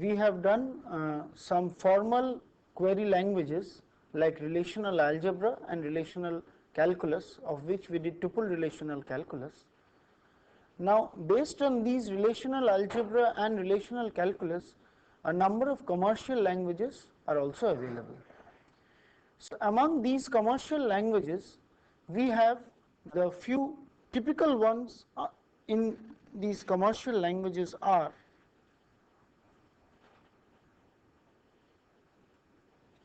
we have done some formal query languages like relational algebra and relational calculus, of which we did tuple relational calculus. Now, based on these relational algebra and relational calculus, a number of commercial languages are also available. So, among these commercial languages, we have the few typical ones in these commercial languages are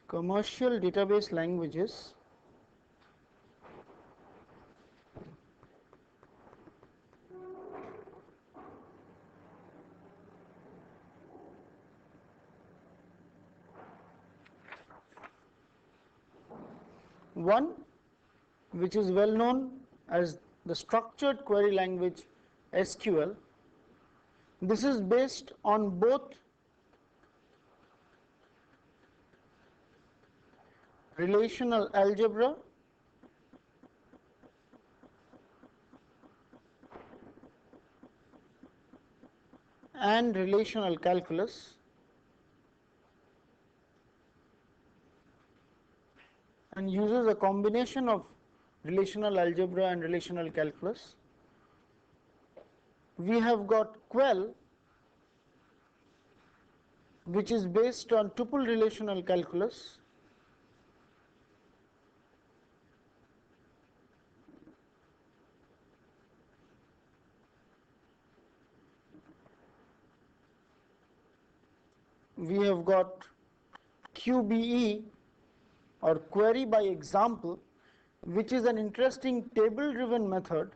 commercial database languages, one which is well known as the structured query language SQL. This is based on both relational algebra and relational calculus, and uses a combination of relational algebra and relational calculus. We have got Quell, which is based on tuple relational calculus, we have got QBE or query by example, which is an interesting table driven method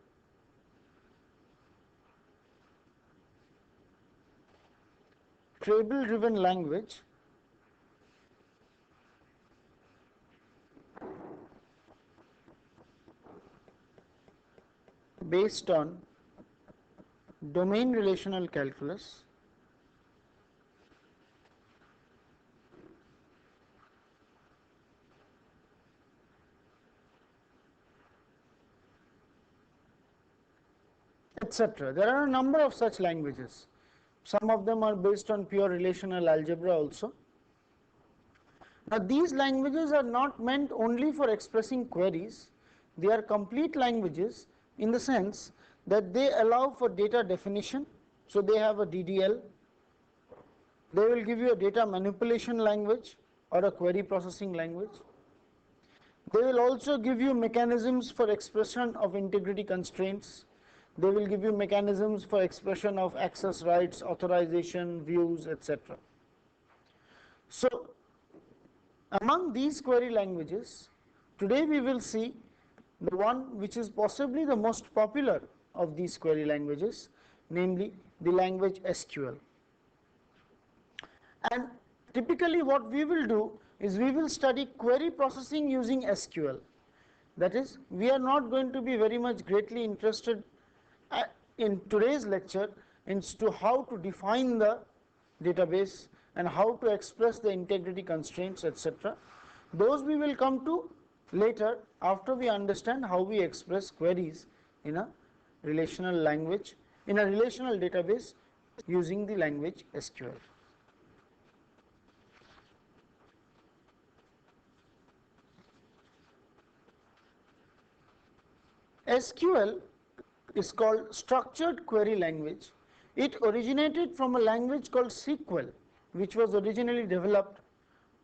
table driven language based on domain relational calculus, etc. There are a number of such languages. Some of them are based on pure relational algebra also. Now, these languages are not meant only for expressing queries. They are complete languages in the sense that they allow for data definition. So, they have a DDL. They will give you a data manipulation language or a query processing language. They will also give you mechanisms for expression of integrity constraints. They will give you mechanisms for expression of access rights, authorization, views, etc. So, among these query languages, today we will see the one which is possibly the most popular of these query languages, namely the language SQL. And typically what we will do is we will study query processing using SQL. That is, we are not going to be very much greatly interested in today's lecture into how to define the database and how to express the integrity constraints, etc. Those we will come to later after we understand how we express queries in a relational language, in a relational database using the language SQL. SQL is called structured query language. It originated from a language called SQL, which was originally developed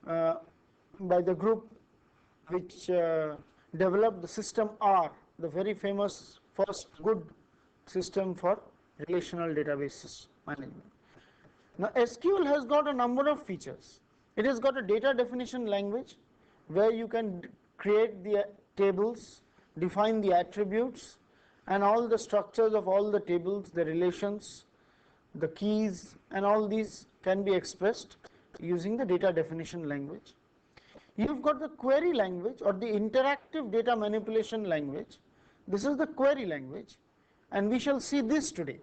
by the group which developed the system R, the very famous first good system for relational databases management. Now, SQL has got a number of features. It has got a data definition language where you can create the tables, define the attributes, and all the structures of all the tables, the relations, the keys, and all these can be expressed using the data definition language. You've got the query language or the interactive data manipulation language. This is the query language, and we shall see this today.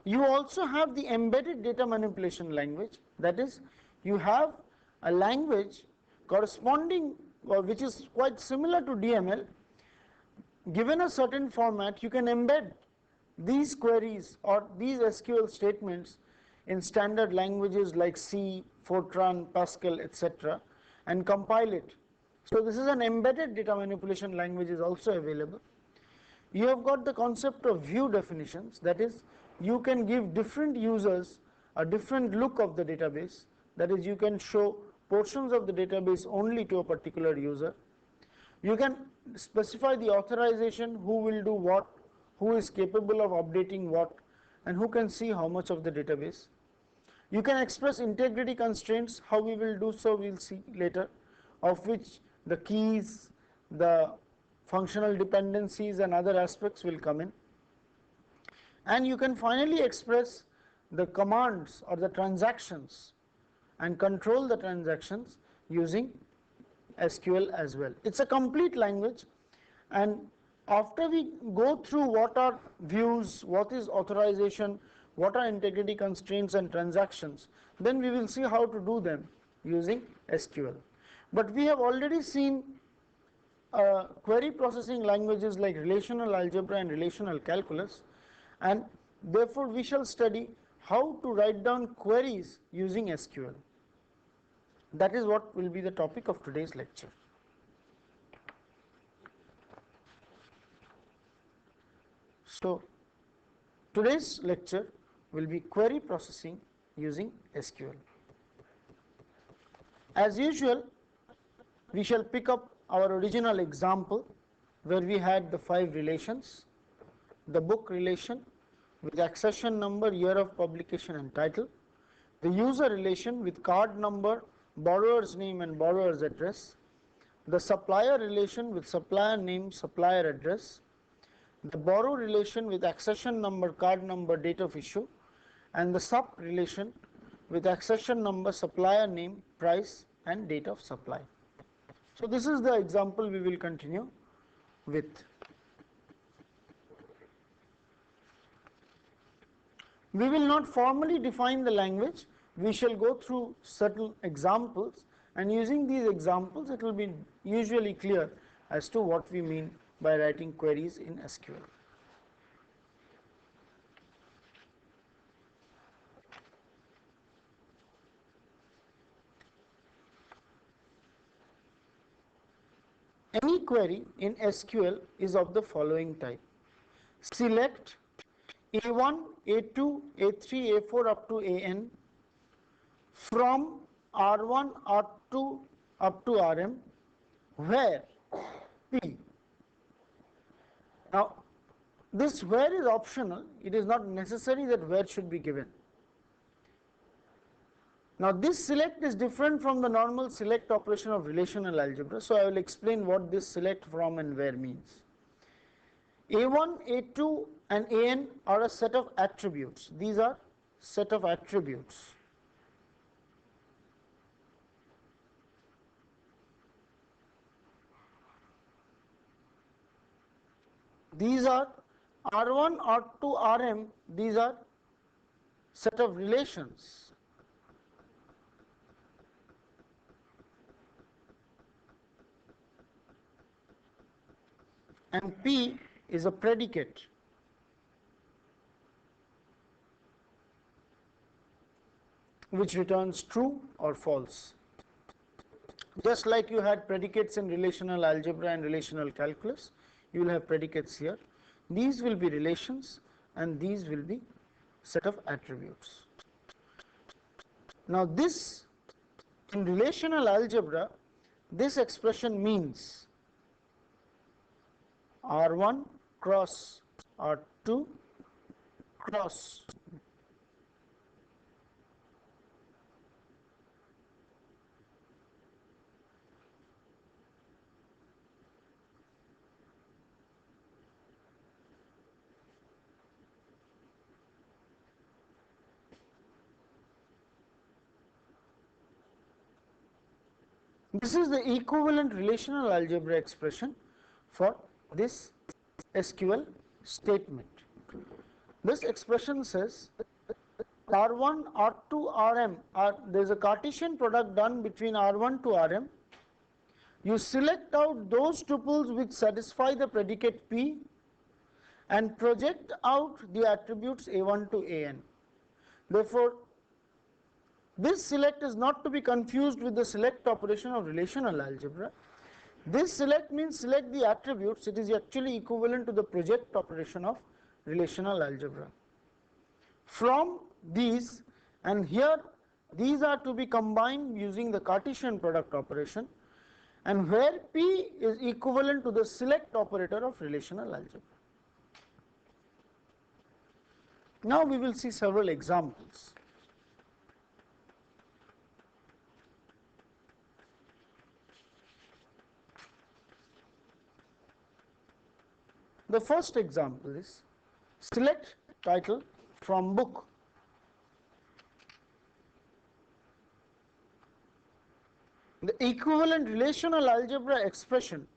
You also have the embedded data manipulation language. That is, you have a language corresponding or which is quite similar to DML. Given a certain format, you can embed these queries or these SQL statements in standard languages like C, Fortran, Pascal, etc., and compile it. So this is an embedded data manipulation language is also available. You have got the concept of view definitions, that is, you can give different users a different look of the database, that is, you can show portions of the database only to a particular user. You can specify the authorization, who will do what, who is capable of updating what, and who can see how much of the database. You can express integrity constraints, how we will do so we will see later, of which the keys, the functional dependencies and other aspects will come in. And you can finally express the commands or the transactions and control the transactions using SQL as well. It's a complete language, and after we go through what are views, what is authorization, what are integrity constraints and transactions, then we will see how to do them using SQL. But we have already seen query processing languages like relational algebra and relational calculus, and therefore we shall study how to write down queries using SQL. That is what will be the topic of today's lecture. So today's lecture will be query processing using SQL. As usual, we shall pick up our original example where we had the 5 relations: the book relation with accession number, year of publication and title; the user relation with card number, borrower's name and borrower's address; the supplier relation with supplier name, supplier address; the borrow relation with accession number, card number, date of issue; and the sup relation with accession number, supplier name, price and date of supply. So this is the example we will continue with. We will not formally define the language, we shall go through certain examples, and using these examples it will be usually clear as to what we mean by writing queries in SQL. Any query in SQL is of the following type: select A1, A2, A3, A4 up to AN from R1, R2 up to Rm, where P. Now this where is optional, it is not necessary that where should be given. Now this select is different from the normal select operation of relational algebra, so I will explain what this select from and where means. A1, A2 and AN are a set of attributes. These are set of attributes. These are R1, R2, Rm, these are set of relations. And P is a predicate. Which returns true or false. Just like you had predicates in relational algebra and relational calculus, you will have predicates here. These will be relations and these will be set of attributes. Now this, in relational algebra, this expression means R1 cross R2 cross this is the equivalent relational algebra expression for this SQL statement. This expression says R1, R2, Rm there is a Cartesian product done between R1 to Rm. You select out those tuples which satisfy the predicate P and project out the attributes A1 to AN. Therefore, This select is not to be confused with the select operation of relational algebra. This select means select the attributes. It is actually equivalent to the project operation of relational algebra. From these, and here these are to be combined using the Cartesian product operation, and where P is equivalent to the select operator of relational algebra. Now we will see several examples. The first example is select title from book. The equivalent relational algebra expression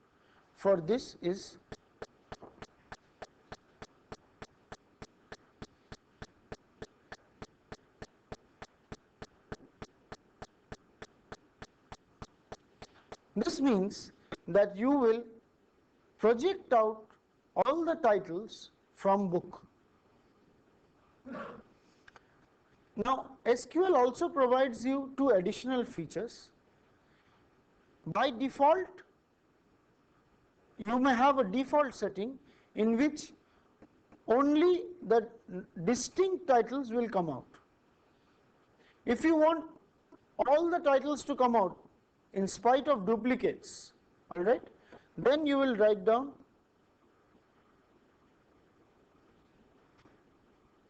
for this is this means that you will project out all the titles from book. Now SQL also provides you two additional features. By default, you may have a default setting in which only the distinct titles will come out. If you want all the titles to come out in spite of duplicates, all right, then you will write down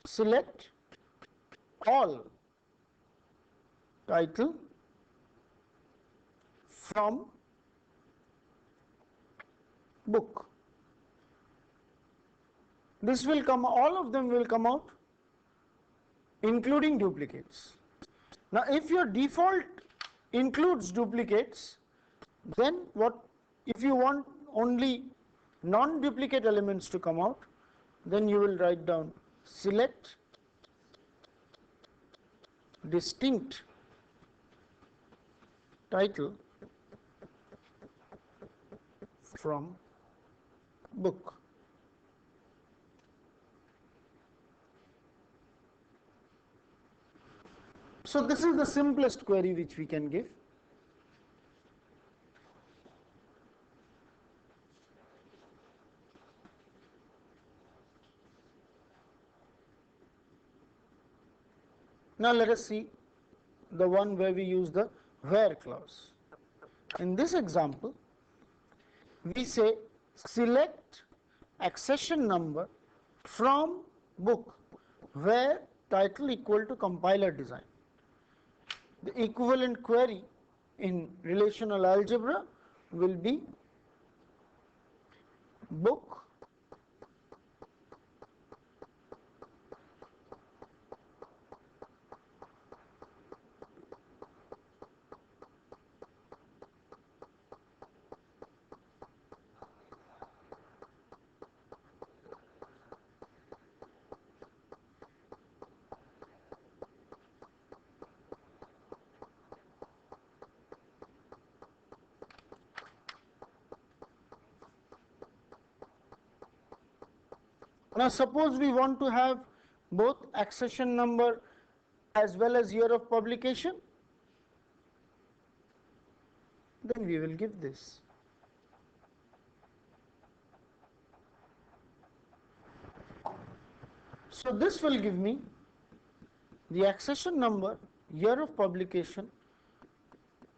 select all title from book. This will come, all of them will come out including duplicates. Now if your default includes duplicates, then what, if you want only non-duplicate elements to come out, then you will write down select distinct title from book. So this is the simplest query which we can give. Now let us see the one where we use the where clause. In this example, we say select accession number from book where title equal to compiler design. The equivalent query in relational algebra will be book Now suppose we want to have both accession number as well as year of publication, then we will give this. So this will give me the accession number, year of publication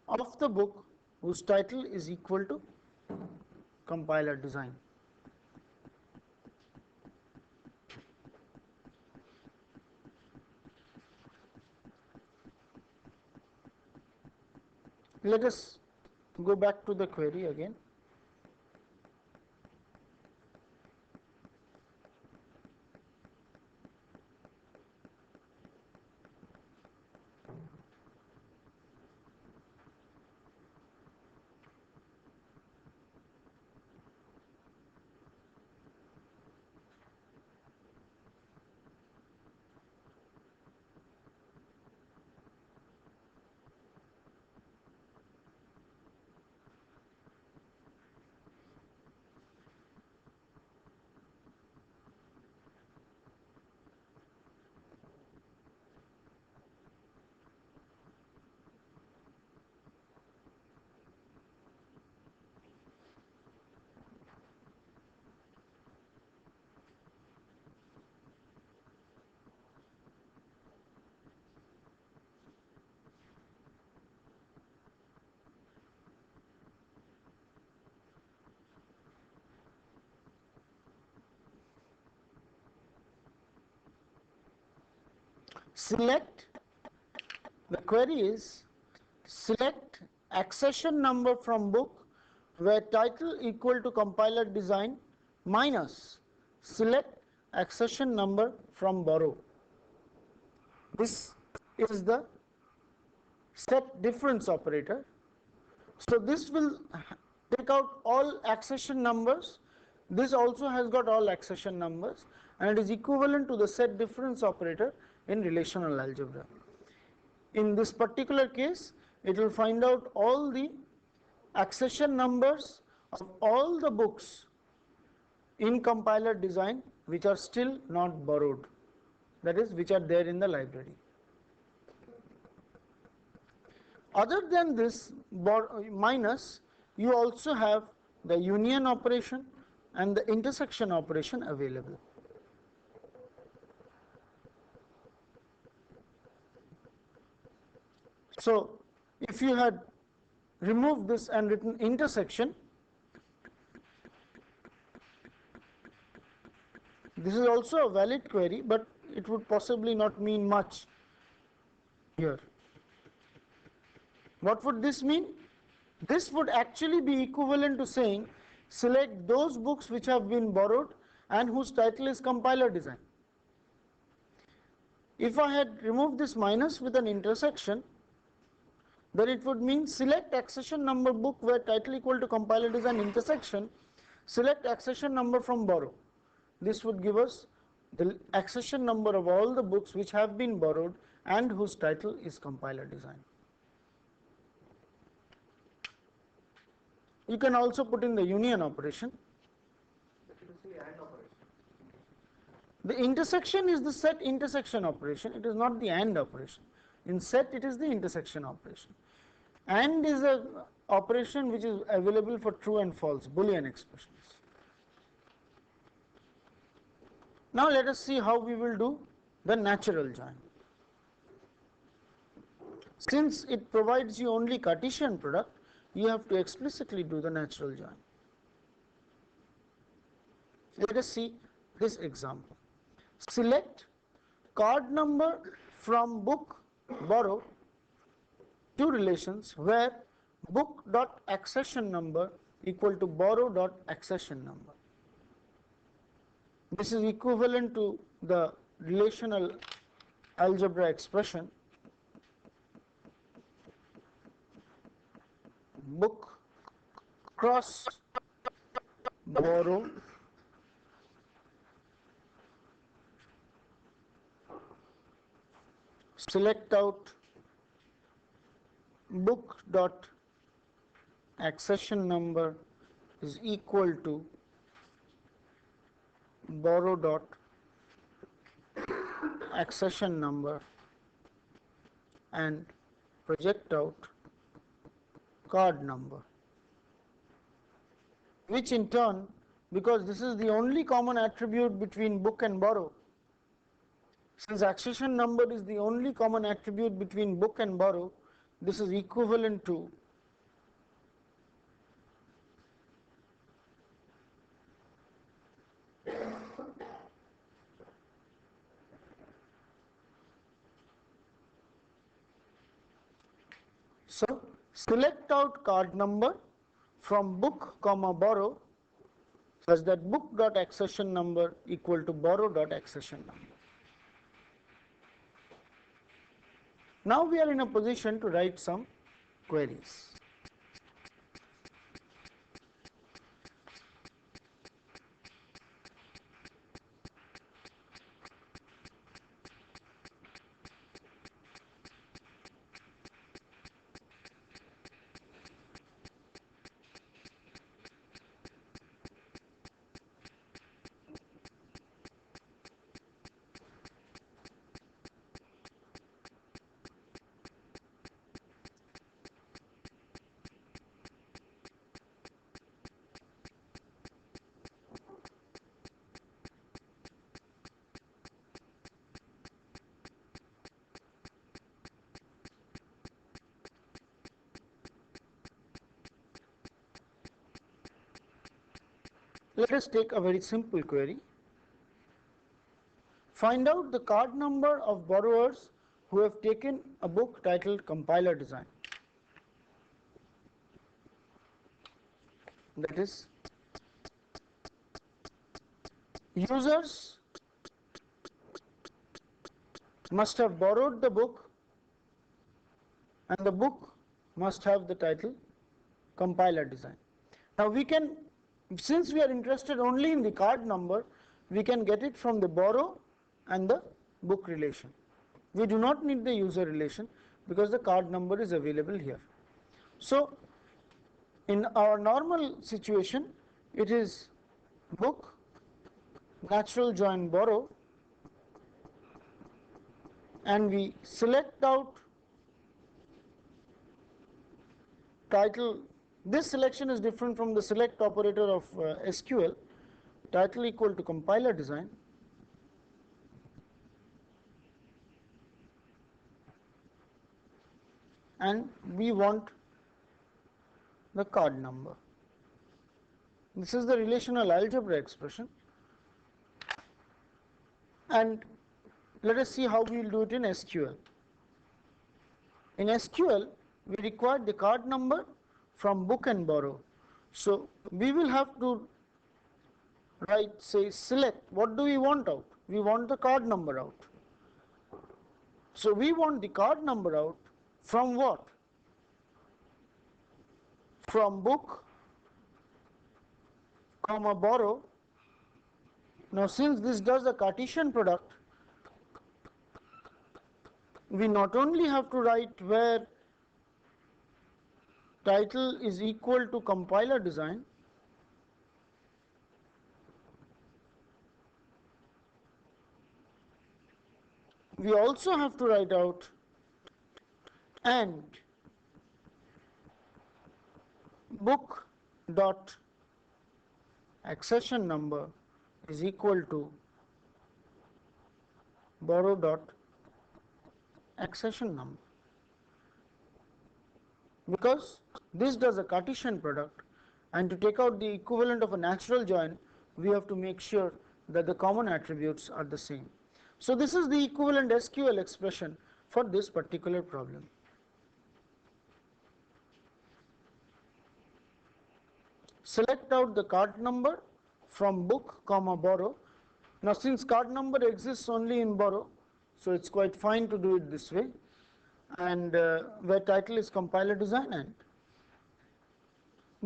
of the book whose title is equal to compiler design. Let us go back to the query again. select, the query is select accession number from book where title equal to compiler design minus select accession number from borrow. This is the set difference operator. So this will take out all accession numbers. This also has got all accession numbers, and it is equivalent to the set difference operator in relational algebra. In this particular case, it will find out all the accession numbers of all the books in compiler design which are still not borrowed, that is, which are there in the library. Other than this minus, you also have the union operation and the intersection operation available. So if you had removed this and written intersection, this is also a valid query, but it would possibly not mean much here. What would this mean? This would actually be equivalent to saying select those books which have been borrowed and whose title is compiler design. If I had removed this minus with an intersection, then it would mean select accession number book where title equal to compiler design intersection, select accession number from borrow. This would give us the accession number of all the books which have been borrowed and whose title is compiler design. You can also put in the union operation. The intersection is the set intersection operation, it is not the AND operation. In set, it is the intersection operation. AND is an operation which is available for true and false, Boolean expressions. Now let us see how we will do the natural join. Since it provides you only Cartesian product, you have to explicitly do the natural join. Let us see this example. Select card number from book borrow, two relations where book dot accession number equal to borrow dot accession number. This is equivalent to the relational algebra expression book cross borrow select out book dot accession number is equal to borrow dot accession number and project out card number, which in turn, because this is the only common attribute between book and borrow, since accession number is the only common attribute between book and borrow, this is equivalent to so select out card number from book comma borrow such that book dot accession number equal to borrow dot accession number. Now we are in a position to write some queries. Let us take a very simple query. Find out the card number of borrowers who have taken a book titled Compiler Design. That is, users must have borrowed the book and the book must have the title Compiler Design. Now we can, since we are interested only in the card number, we can get it from the borrow and the book relation. We do not need the user relation because the card number is available here. So in our normal situation, it is book, natural join borrow, and we select out title. This selection is different from the select operator of SQL. Title equal to compiler design. And we want the card number. This is the relational algebra expression. And let us see how we will do it in SQL. In SQL, we require the card number from book and borrow. So we will have to write, say, select. What do we want out? We want the card number out. So we want the card number out from what? From book, comma borrow. Now since this does a Cartesian product, we not only have to write where title is equal to compiler design, we also have to write out and book dot accession number is equal to borrow dot accession number, because this does a Cartesian product, and to take out the equivalent of a natural join, we have to make sure that the common attributes are the same. So this is the equivalent SQL expression for this particular problem. Select out the card number from book, comma borrow. Now since card number exists only in borrow, so it's quite fine to do it this way, and where title is compiler design. And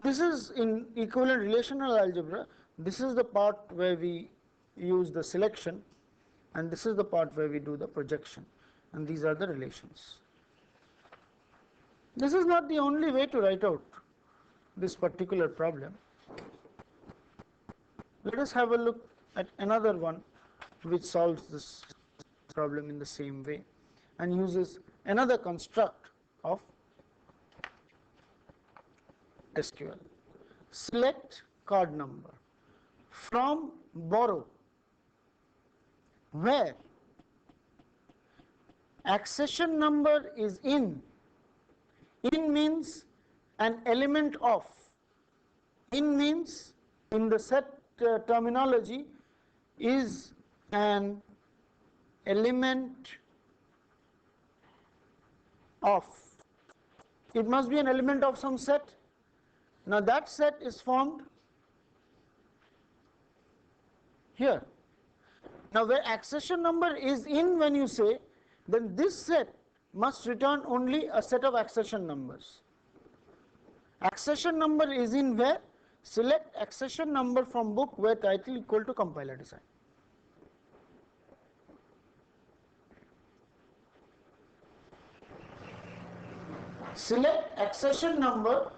this is in equivalent relational algebra. This is the part where we use the selection, and this is the part where we do the projection, and these are the relations. This is not the only way to write out this particular problem. Let us have a look at another one which solves this problem in the same way and uses another construct of SQL. Select card number from borrow where accession number is in. In means an element of. In means, in the set terminology, is an element of. It must be an element of some set. Now that set is formed here. Now where accession number is in, when you say, then this set must return only a set of accession numbers. Accession number is in where? Select accession number from book where title equal to compiler design. Select accession number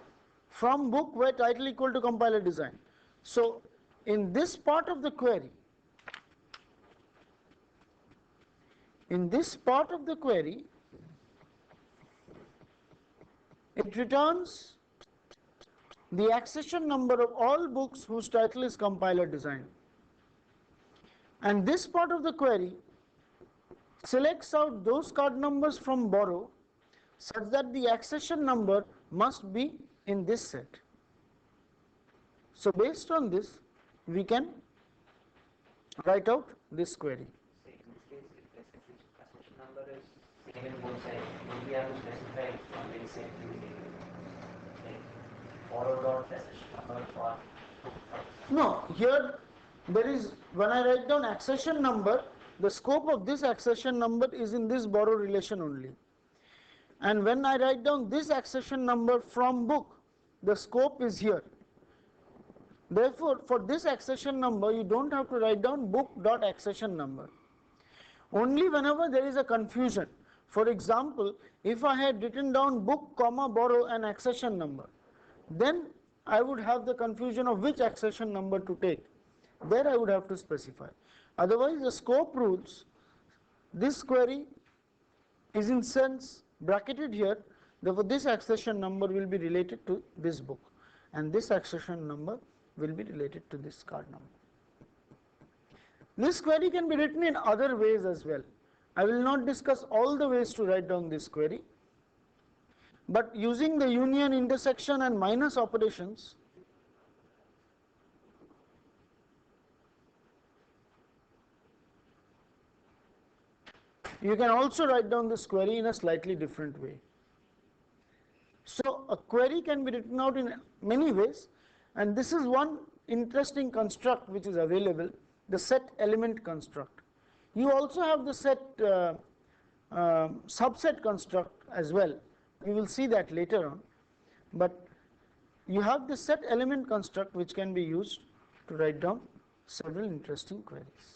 from book where title equal to compiler design. So in this part of the query, it returns the accession number of all books whose title is compiler design. And this part of the query selects out those card numbers from borrow such that the accession number must be in this set. So based on this, we can write out this query. In this case, if accession number is given both sides, do we have to specify on the same like borrow dot accession number or No, here there is, when I write down accession number, the scope of this accession number is in this borrow relation only. And when I write down this accession number from book, the scope is here. Therefore, for this accession number, you don't have to write down book dot accession number. Only whenever there is a confusion. For example, if I had written down book comma borrow and accession number, then I would have the confusion of which accession number to take. There I would have to specify. Otherwise, the scope rules, this query is in sense bracketed here, therefore this accession number will be related to this book and this accession number will be related to this card number. This query can be written in other ways as well. I will not discuss all the ways to write down this query, but using the union, intersection and minus operations, you can also write down this query in a slightly different way. So a query can be written out in many ways, and this is one interesting construct which is available, the set element construct. You also have the set subset construct as well. We will see that later on, but you have the set element construct which can be used to write down several interesting queries.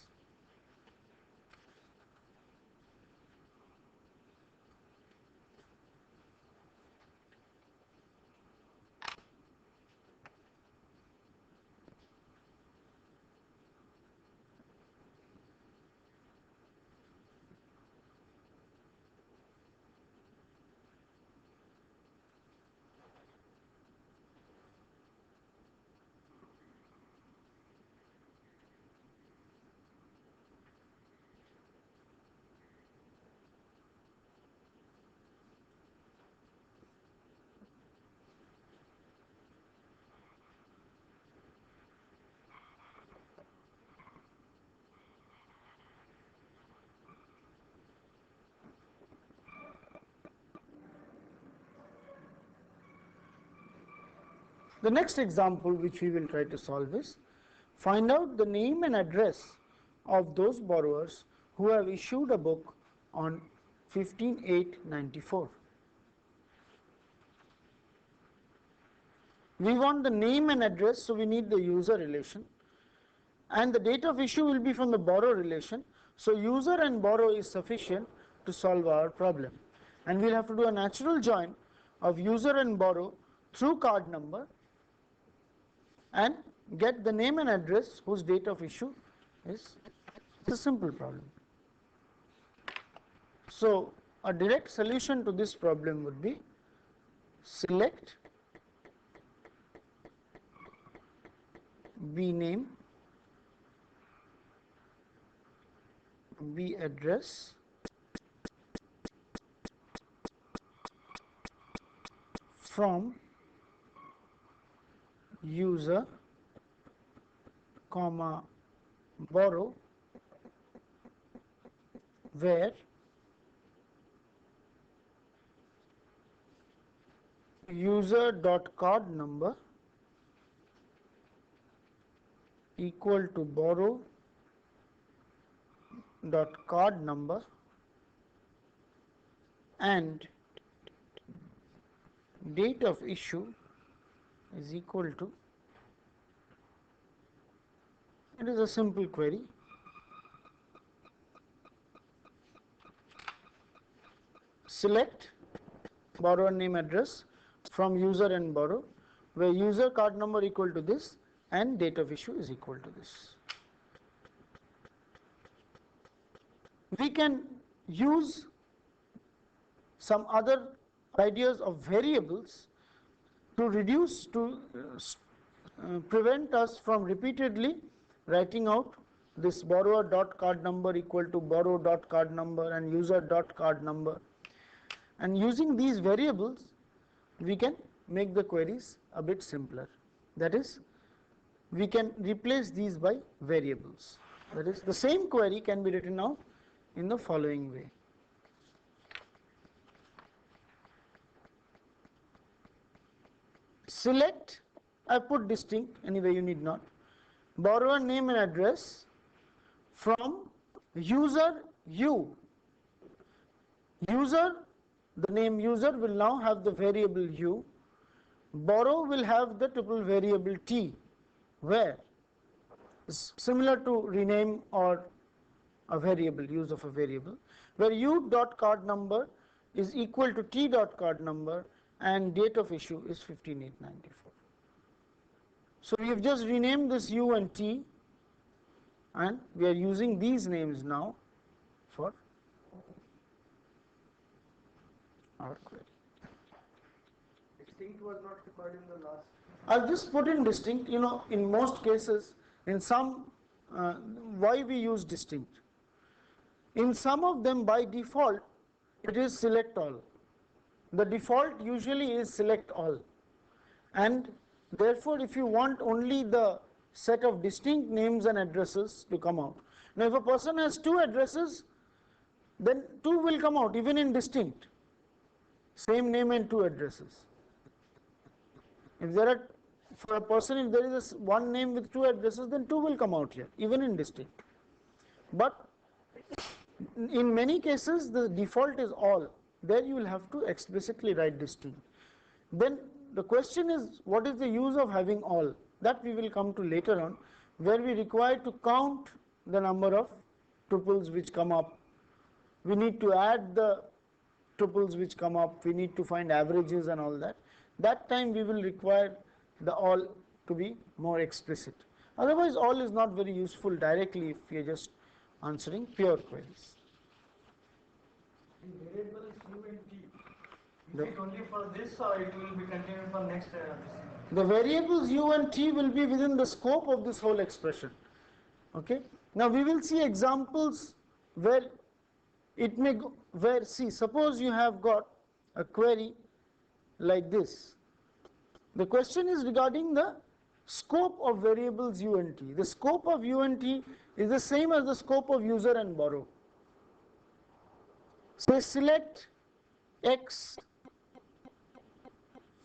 The next example which we will try to solve is, find out the name and address of those borrowers who have issued a book on 15/8/94. We want the name and address, so we need the user relation, and the date of issue will be from the borrow relation, so user and borrow is sufficient to solve our problem. And we'll have to do a natural join of user and borrow through card number and get the name and address whose date of issue is. It's a simple problem. So a direct solution to this problem would be select B name, B address from user comma borrow where user dot card number equal to borrow dot card number and date of issue is equal to, it is a simple query, select borrower name address from user and borrow where user card number equal to this and date of issue is equal to this. We can use some other ideas of variables to reduce, to prevent us from repeatedly writing out this borrower dot card number equal to borrow dot card number and user dot card number. And using these variables, we can make the queries a bit simpler. That is, we can replace these by variables. That is, the same query can be written out in the following way. select, I put distinct, anyway you need not, borrower name and address from user u. User, the name user will now have the variable u, borrow will have the tuple variable t, where is similar to rename or a variable, use of a variable, where u dot card number is equal to t dot card number and date of issue is 15/8/94. So we have just renamed this u and t, and we are using these names now for our query. Distinct was not required in the last. I'll just put in distinct, in most cases, in some, why we use distinct. In some of them by default, it is select all. The default usually is select all. And therefore, if you want only the set of distinct names and addresses to come out. Now, if a person has two addresses, then two will come out even in distinct. Same name and two addresses. If there are, for a person, if there is one name with two addresses, then two will come out here, even in distinct. But in many cases, the default is all. There you will have to explicitly write distinct. Then the question is, what is the use of having all? That we will come to later on, where we require to count the number of tuples which come up. We need to add the tuples which come up. We need to find averages and all that. That time we will require the all to be more explicit. Otherwise, all is not very useful directly if we are just answering pure queries. The variables u and t, is it only for this or it will be continued for next? The variables u and t will be within the scope of this whole expression. Okay. Now we will see examples where it may go, where, see, suppose you have got a query like this. The question is regarding the scope of variables u and t. The scope of u and t is the same as the scope of user and borrow. Say select x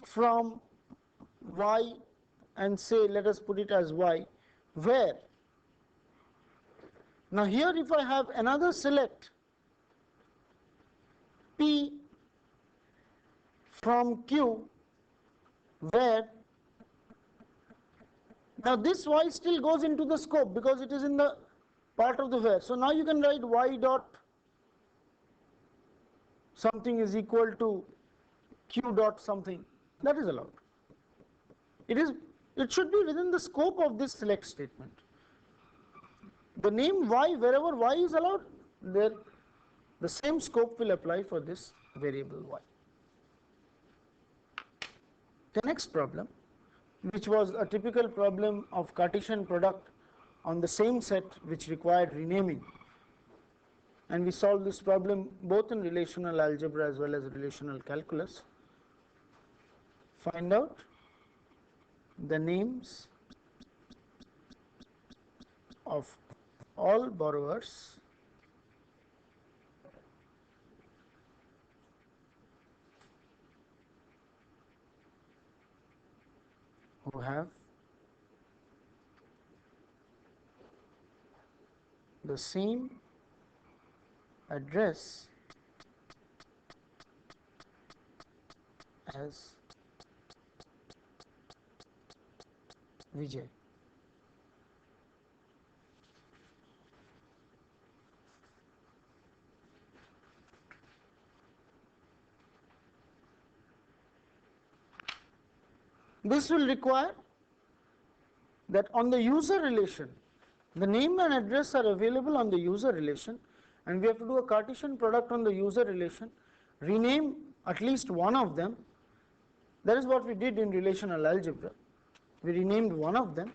from y and say, let us put it as y, where. Now here if I have another select p from q, where, now this y still goes into the scope because it is in the part of the where. So now you can write y dot something is equal to q dot something. That is allowed. It should be within the scope of this select statement. The name y, wherever y is allowed, there the same scope will apply for this variable y. The next problem, which was a typical problem of Cartesian product on the same set which required renaming, and we solved this problem both in relational algebra as well as relational calculus. Find out the names of all borrowers who have the same address as Vijay. This will require that on the user relation, the name and address are available on the user relation, and we have to do a Cartesian product on the user relation, rename at least one of them. That is what we did in relational algebra. We renamed one of them.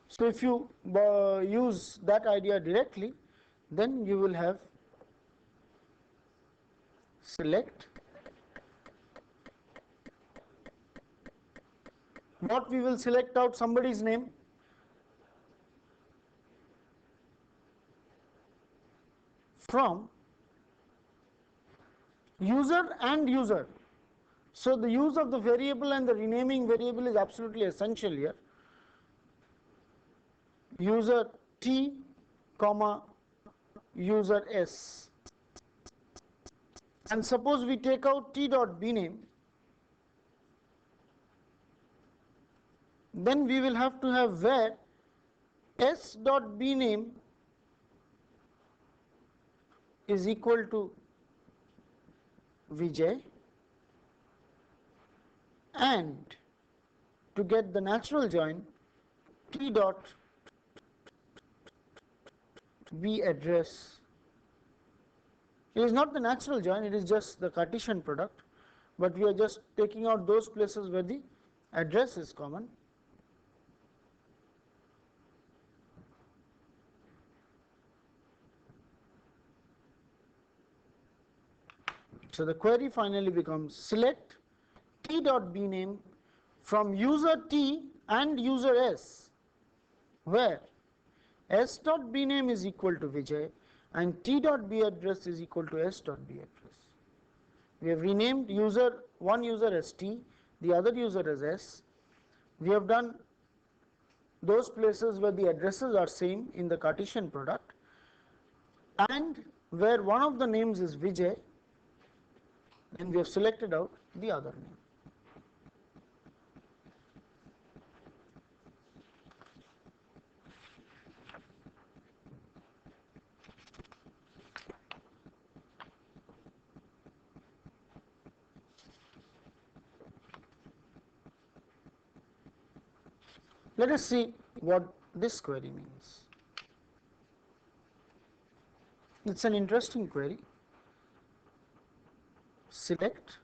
So if you use that idea directly, then you will have select what we will select out somebody's name, from user and user. So the use of the variable and the renaming variable is absolutely essential here. User T, comma, user S. And suppose we take out T dot B name, then we will have to have where S dot B name is equal to Vijay, and to get the natural join, T dot B address. It is not the natural join, it is just the Cartesian product, but we are just taking out those places where the address is common. So the query finally becomes select T dot B name from user T and user S, where S dot B name is equal to Vijay and T dot B address is equal to S dot B address. We have renamed one user as T, the other user as S. We have done those places where the addresses are same in the Cartesian product, and where one of the names is Vijay, then we have selected out the other name. Let us see what this query means. It's an interesting query. Select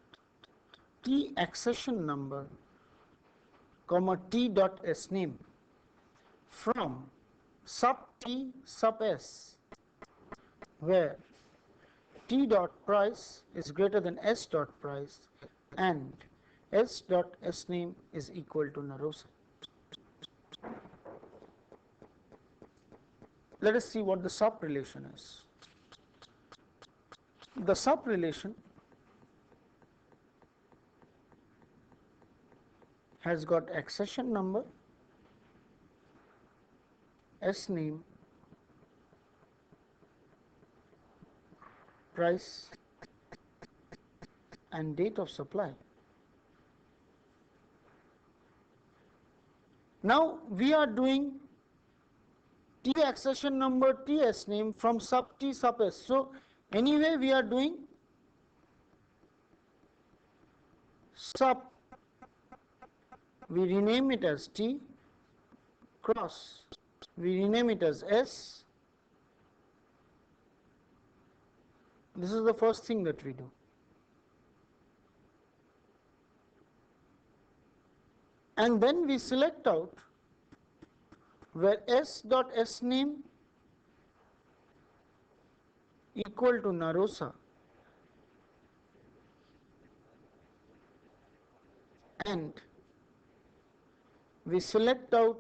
T accession number, comma T dot S name from sub T sub S, where T dot price is greater than S dot price and S dot S name is equal to Narosa. Let us see what the sub relation is. The sub relation has got accession number, S name, price, and date of supply. Now we are doing T accession number, T S name from sub T sub S. So anyway we are doing sub, we rename it as T, cross, we rename it as S. This is the first thing that we do. And then we select out where S dot S name equal to Narosa and we select out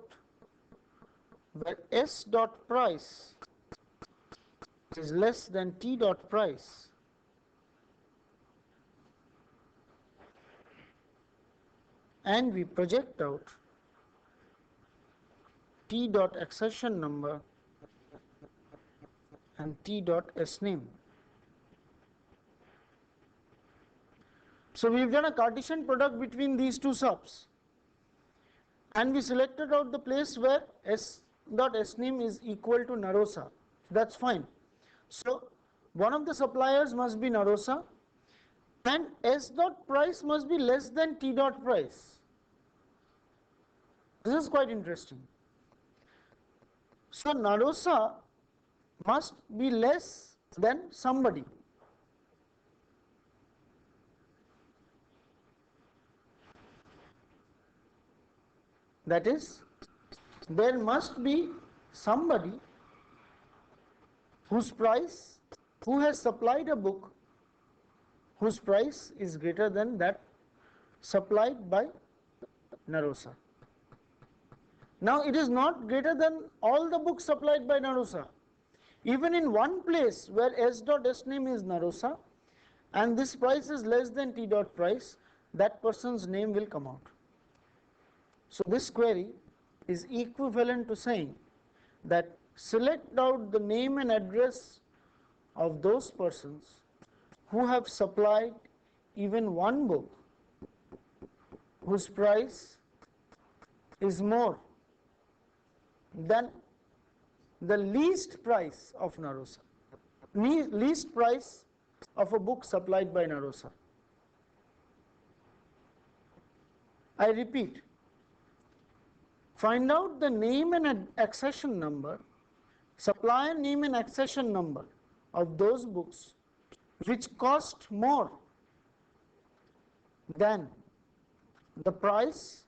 where S dot price is less than T dot price, and we project out T dot accession number and T dot S name. So we've done a Cartesian product between these two subs, and we selected out the place where S dot S name is equal to Narosa. That's fine. So one of the suppliers must be Narosa and S dot price must be less than T dot price. This is quite interesting. So Narosa must be less than somebody. That is, there must be somebody whose price, who has supplied a book whose price is greater than that supplied by Narosa. Now it is not greater than all the books supplied by Narosa. Even in one place where S dot S name is Narosa and this price is less than T dot price, that person's name will come out. So this query is equivalent to saying that select out the name and address of those persons who have supplied even one book whose price is more than the least price of Narosa, least price of a book supplied by Narosa. I repeat, find out the name and accession number, supplier name and accession number of those books which cost more than the price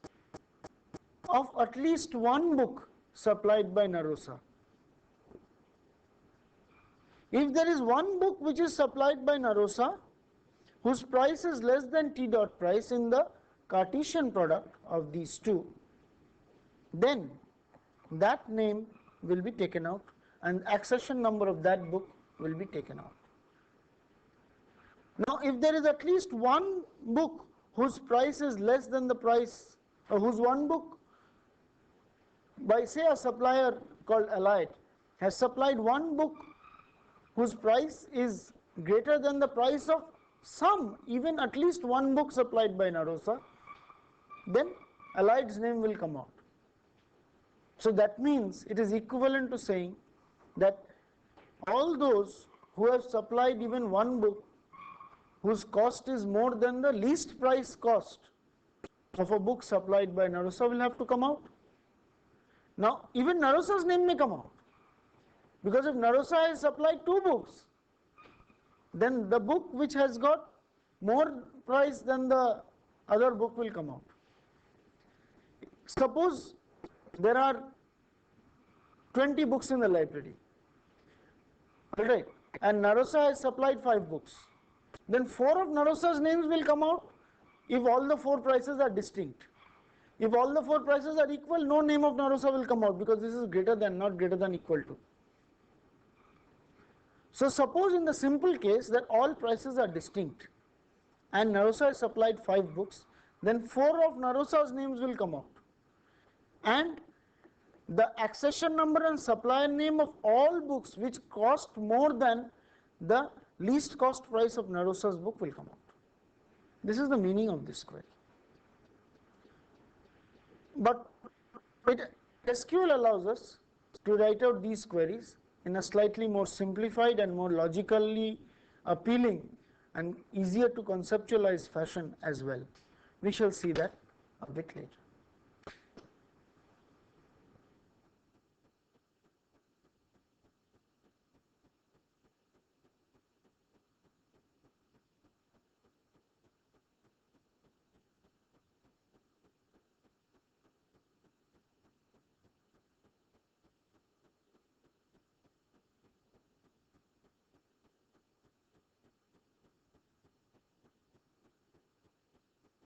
of at least one book supplied by Narosa. If there is one book which is supplied by Narosa whose price is less than T dot price in the Cartesian product of these two, then that name will be taken out and accession number of that book will be taken out. Now if there is at least one book whose price is less than the price, or whose one book by say a supplier called Allied has supplied one book whose price is greater than the price of some, even at least one book supplied by Narosa, then Allied's name will come out. So that means it is equivalent to saying that all those who have supplied even one book whose cost is more than the least price cost of a book supplied by Narosa will have to come out. Now even Narosa's name may come out, because if Narosa has supplied two books, then the book which has got more price than the other book will come out. Suppose there are 20 books in the library, alright, and Narosa has supplied 5 books, then 4 of Narosa's names will come out if all the 4 prices are distinct. If all the 4 prices are equal, no name of Narosa will come out, because this is greater than, not greater than, equal to. So suppose in the simple case that all prices are distinct and Narosa has supplied 5 books, then 4 of Narosa's names will come out, and the accession number and supplier name of all books which cost more than the least cost price of Narosa's book will come out. This is the meaning of this query. But SQL allows us to write out these queries in a slightly more simplified and more logically appealing and easier to conceptualize fashion as well. We shall see that a bit later.